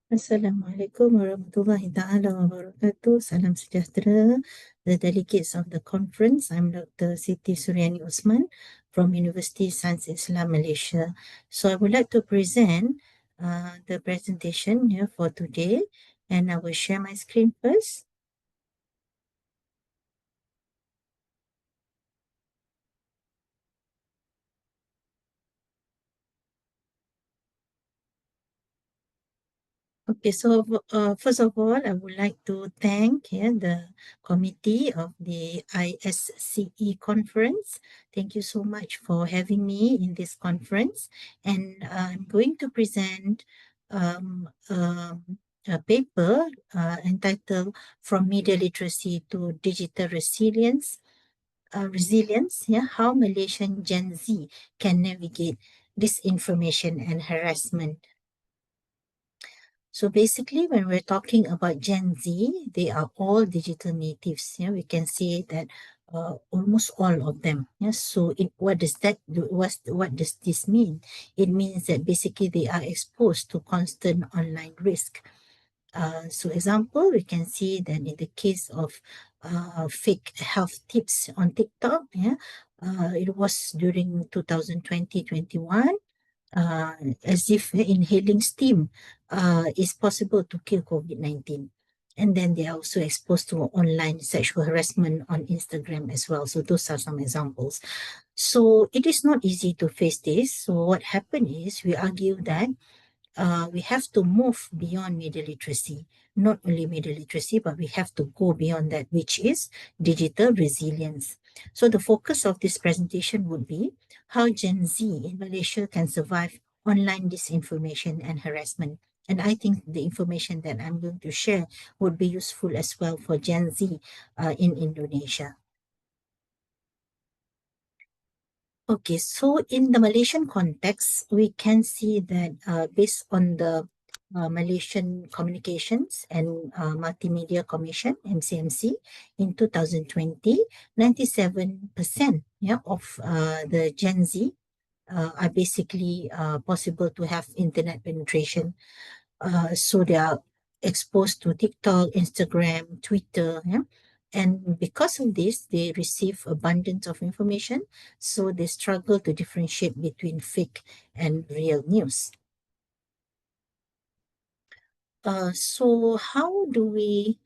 Assalamualaikum warahmatullahi ta'ala wabarakatuh. Salam sejahtera. The delegates of the conference, I'm Dr. Siti Suriani Othman from Universiti Sains Islam Malaysia. So I would like to present the presentation here for today, and I will share my screen first. Okay, so first of all, I would like to thank the committee of the ISCE conference. Thank you so much for having me in this conference. And I'm going to present a paper entitled From Media Literacy to Digital Resilience, how Malaysian Gen Z can navigate disinformation and harassment. So basically, when we're talking about Gen Z, they are all digital natives. Yeah, we can say that almost all of them. Yes. So what does that do? What does this mean? It means that basically they are exposed to constant online risk. So example, we can see that in the case of fake health tips on TikTok, it was during 2020-21, uh, as if inhaling steam is possible to kill COVID-19. And then they are also exposed to online sexual harassment on Instagram as well. So those are some examples. So it is not easy to face this. So what happened is we argue that we have to move beyond media literacy, not only media literacy, but we have to go beyond that, which is digital resilience. So the focus of this presentation would be how Gen Z in Malaysia can survive online disinformation and harassment. And I think the information that I'm going to share would be useful as well for Gen Z in Indonesia. Okay, so in the Malaysian context, we can see that based on the Malaysian Communications and Multimedia Commission, MCMC, in 2020, 97% of the Gen Z are basically possible to have internet penetration. So they are exposed to TikTok, Instagram, Twitter, and because of this, they receive abundance of information, so they struggle to differentiate between fake and real news. So how do we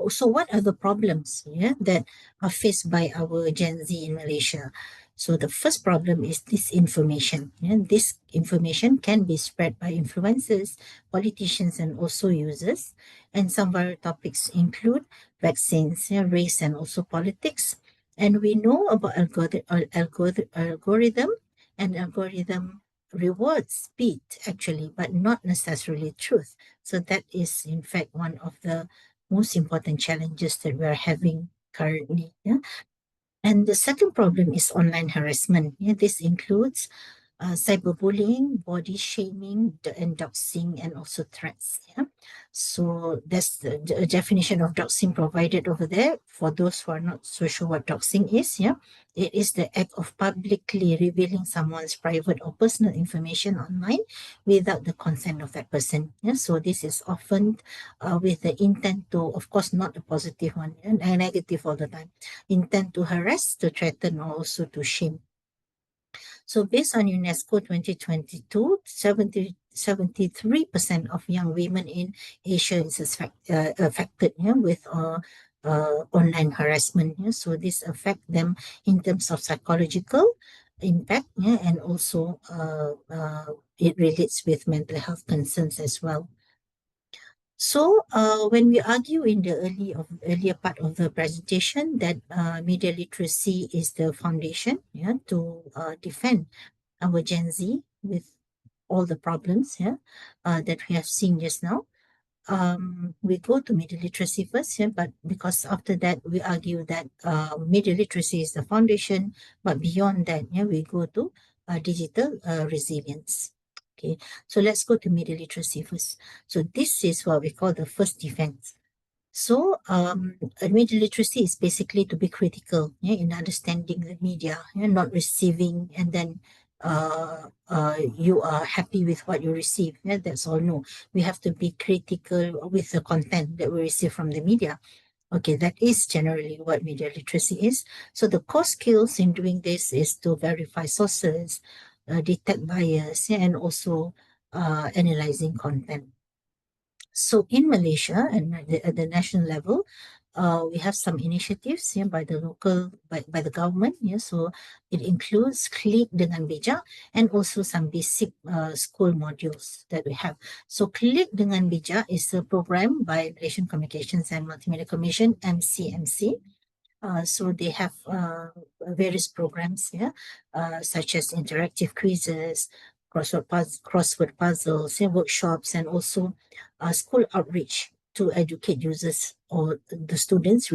so what are the problems that are faced by our Gen Z in Malaysia? So the first problem is disinformation. This information can be spread by influencers, politicians, and also users. And some viral topics include vaccines, race, and also politics. And we know about algorithm, and algorithm rewards speed actually, but not necessarily truth. So that is in fact one of the most important challenges that we're having currently. And the second problem is online harassment. This includes cyberbullying, body shaming, and doxing, and also threats. So that's the definition of doxing provided over there. For those who are not so sure what doxing is, it is the act of publicly revealing someone's private or personal information online without the consent of that person. So this is often with the intent to, of course, not a positive one, and negative all the time, intent to harass, to threaten, or also to shame. So based on UNESCO 2022, 73% of young women in Asia is affected with online harassment. So this affect them in terms of psychological impact, and also it relates with mental health concerns as well. So when we argue in the earlier part of the presentation that media literacy is the foundation to defend our Gen Z with all the problems that we have seen just now. We go to media literacy first, but because after that we argue that media literacy is the foundation, but beyond that, we go to digital resilience. Okay, so let's go to media literacy first. So this is what we call the first defense. So, media literacy is basically to be critical in understanding the media, not receiving and then you are happy with what you receive. Yeah, that's all. No, we have to be critical with the content that we receive from the media. Okay, that is generally what media literacy is. So the core skills in doing this is to verify sources, detect bias, yeah, and also analyzing content. So in Malaysia and at the national level, we have some initiatives, yeah, by the by the government. Yeah, so it includes Klik dengan Bijak and also some basic school modules that we have. So Klik dengan Bijak is a program by Malaysian Communications and Multimedia Commission, MCMC. So they have various programs here, such as interactive quizzes, crossword puzzles, and workshops, and also school outreach to educate users or the students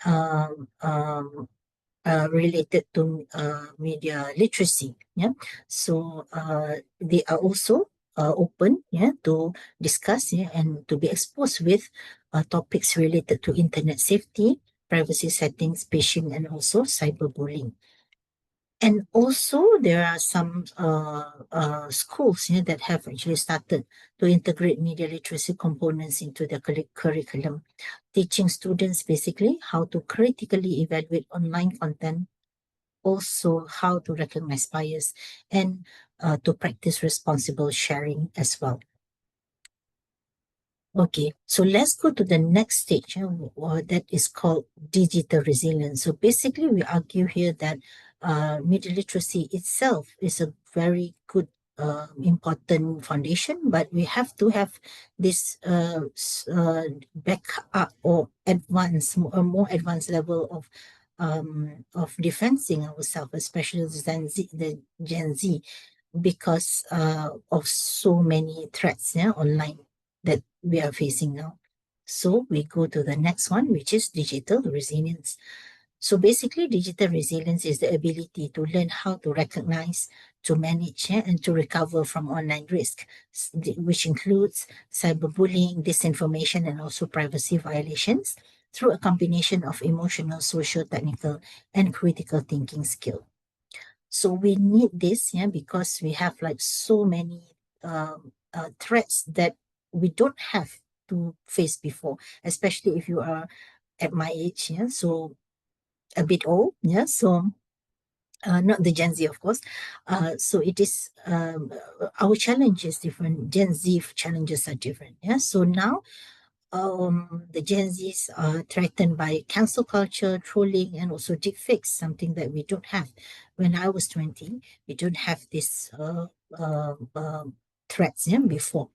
um, um, related to media literacy. Yeah, so they are also open, yeah, to discuss, yeah, and to be exposed with topics related to internet safety, privacy settings, phishing, and also cyberbullying. And also, there are some schools, yeah, that have actually started to integrate media literacy components into their curriculum, teaching students basically how to critically evaluate online content, also how to recognize bias, and to practice responsible sharing as well. Okay, so let's go to the next stage, that is called digital resilience. So basically, we argue here that media literacy itself is a very good, important foundation, but we have to have this backup or a more advanced level of defending ourselves, especially the Gen Z, because of so many threats, yeah, online that we are facing now. So we go to the next one, which is digital resilience. So basically, digital resilience is the ability to learn how to recognize, to manage, yeah, and to recover from online risk, which includes cyberbullying, disinformation, and also privacy violations through a combination of emotional, social, technical, and critical thinking skill. So we need this, yeah, because we have like so many threats that we don't have to face before, especially if you are at my age, yeah, so a bit old, yeah, so not the Gen Z, of course. So it is our challenge is different. Gen Z challenges are different, yeah. So now the Gen Zs are threatened by cancel culture, trolling, and also deepfakes, something that we don't have. When I was 20, we don't have this threats, yeah, before.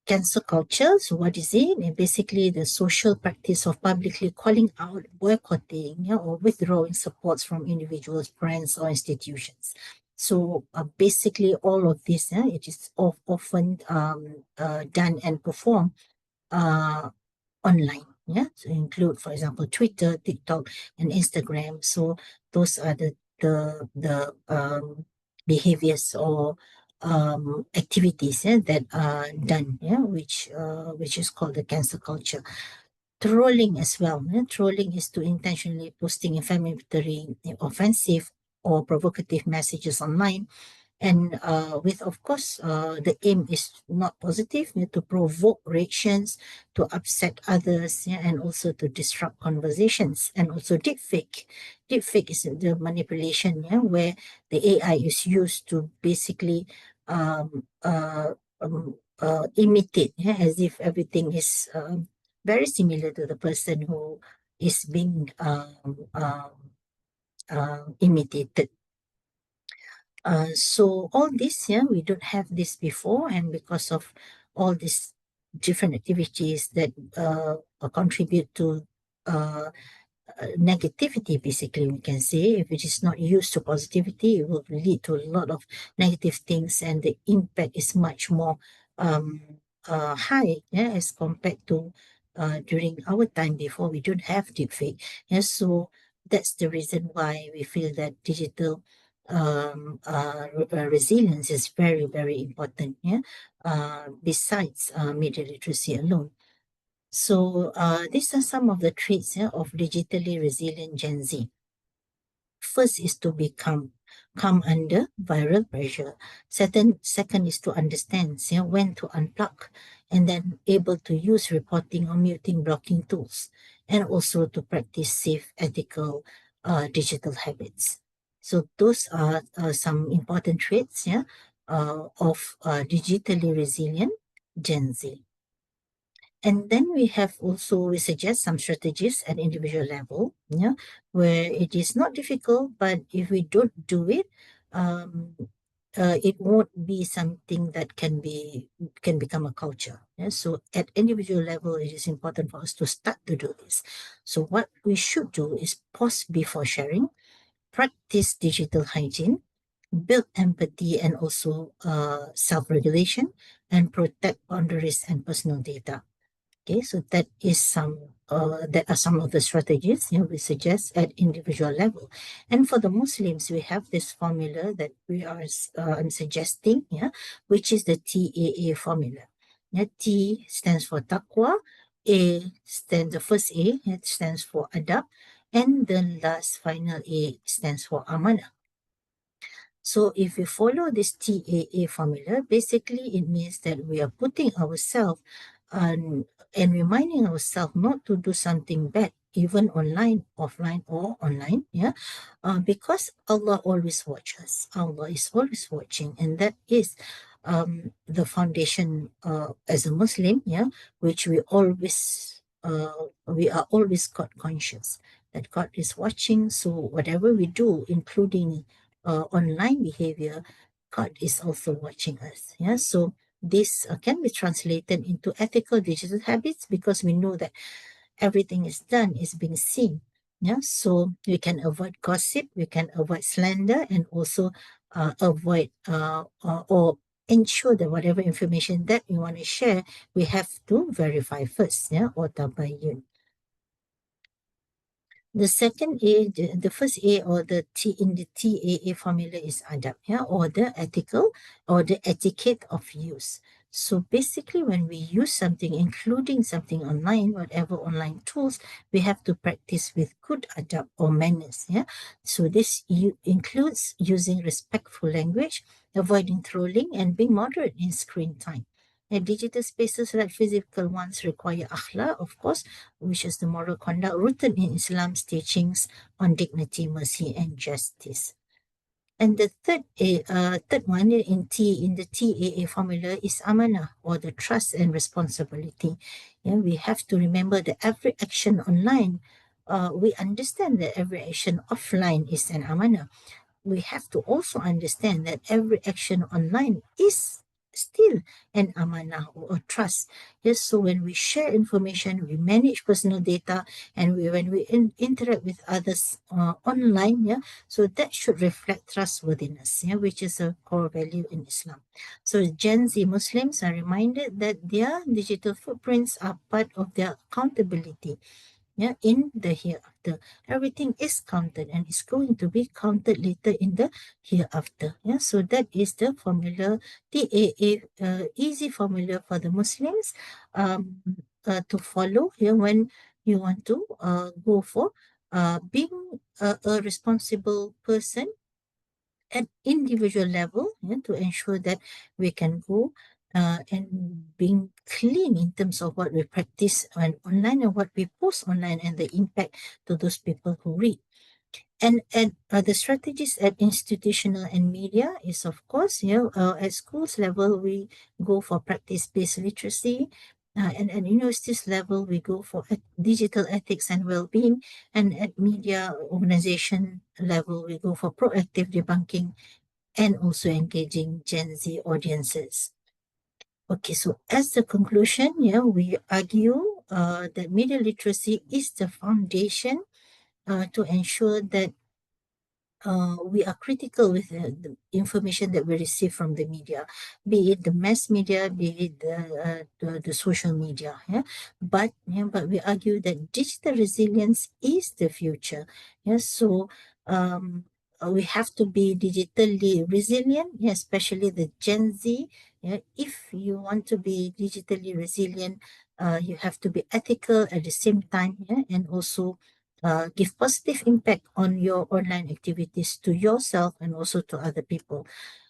Cancel culture, so what is it? And basically, the social practice of publicly calling out, boycotting, yeah, or withdrawing supports from individuals, brands, or institutions. So basically, all of this, yeah, it is often done and performed online. Yeah, so include, for example, Twitter, TikTok, and Instagram. So those are the behaviors or activities, yeah, that are done, yeah, which is called the cancel culture. Trolling as well. Yeah? Trolling is to intentionally posting inflammatory, offensive, or provocative messages online, and with, of course, the aim is not positive, to provoke reactions, to upset others, yeah, and also to disrupt conversations. And also deepfake is the manipulation, yeah, where the AI is used to basically imitate, yeah, as if everything is very similar to the person who is being imitated. So all this, yeah, we don't have this before, and because of all these different activities that contribute to uh, negativity, basically, we can say, if it is not used to positivity, it will lead to a lot of negative things, and the impact is much more um, high, yeah, as compared to during our time before we don't have deepfake. Yeah, so that's the reason why we feel that digital resilience is very, very important. Yeah, besides media literacy alone. So these are some of the traits, yeah, of digitally resilient Gen Z. First is to be calm. come under viral pressure. Second is to understand, when to unplug, and then able to use reporting or muting blocking tools, and also to practice safe, ethical digital habits. So those are some important traits, of digitally resilient Gen Z. And then we suggest some strategies at individual level, where it is not difficult, but if we don't do it, um, it won't be something that can become a culture. So at individual level, it is important for us to start to do this. So what we should do is pause before sharing, practice digital hygiene, build empathy and also self-regulation, and protect boundaries and personal data. Okay, so that are some of the strategies we suggest at individual level. And for the Muslims, we have this formula that we are I'm suggesting, which is the TAA formula. T stands for taqwa, the first A, it stands for adab, and the last final A stands for amanah. So if we follow this TAA formula, basically it means that we are putting ourselves and reminding ourselves not to do something bad, even online, offline, or online, because Allah always watches. Allah is always watching, and that is the foundation as a Muslim, which we are always God conscious that God is watching. So whatever we do, including online behavior, God is also watching us. So this can be translated into ethical digital habits because we know that everything is being seen. So we can avoid gossip, we can avoid slander, and also avoid or ensure that whatever information that we want to share, we have to verify first, or tabayyun. The second A, the first A or the T in the TAA formula is adab, or the ethical or the etiquette of use. So basically, when we use something, including something online, whatever online tools, we have to practice with good adab or manners. So this includes using respectful language, avoiding trolling, and being moderate in screen time. And digital spaces like physical ones require akhlaq, of course, which is the moral conduct rooted in Islam's teachings on dignity, mercy, and justice. And the third one in the TAA formula is amanah, or the trust and responsibility. We have to remember that every action online, we understand that every action offline is an amanah. We have to also understand that every action online is still an amanah or a trust. Yes, so when we share information, we manage personal data, and when we interact with others online, so that should reflect trustworthiness, which is a core value in Islam. So Gen Z Muslims are reminded that their digital footprints are part of their accountability, in the hereafter. Everything is counted and is going to be counted later in the hereafter. So that is the formula, the easy formula for the Muslims to follow here when you want to go for being a responsible person at individual level, to ensure that we can go and being clean in terms of what we practice online and what we post online and the impact to those people who read. And the strategies at institutional and media is, of course, at schools level, we go for practice-based literacy. And at universities level, we go for digital ethics and well-being. And at media organization level, we go for proactive debunking and also engaging Gen Z audiences. Okay, so as the conclusion, we argue that media literacy is the foundation to ensure that we are critical with the information that we receive from the media, be it the mass media, be it the social media. But we argue that digital resilience is the future. So we have to be digitally resilient, especially the Gen Z. If you want to be digitally resilient, you have to be ethical at the same time, and also give positive impact on your online activities to yourself and also to other people.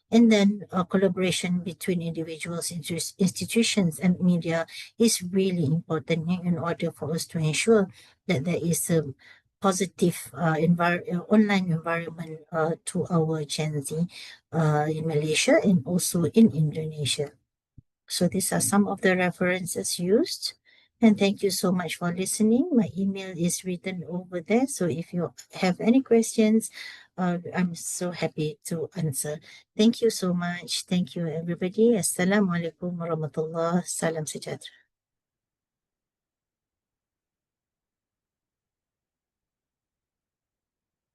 And then collaboration between individuals, institutions, and media is really important in order for us to ensure that there is a positive online environment to our Gen Z in Malaysia and also in Indonesia. So these are some of the references used. And thank you so much for listening. My email is written over there. So if you have any questions, I'm so happy to answer. Thank you so much. Thank you, everybody. Assalamualaikum warahmatullah. Salam sejahtera.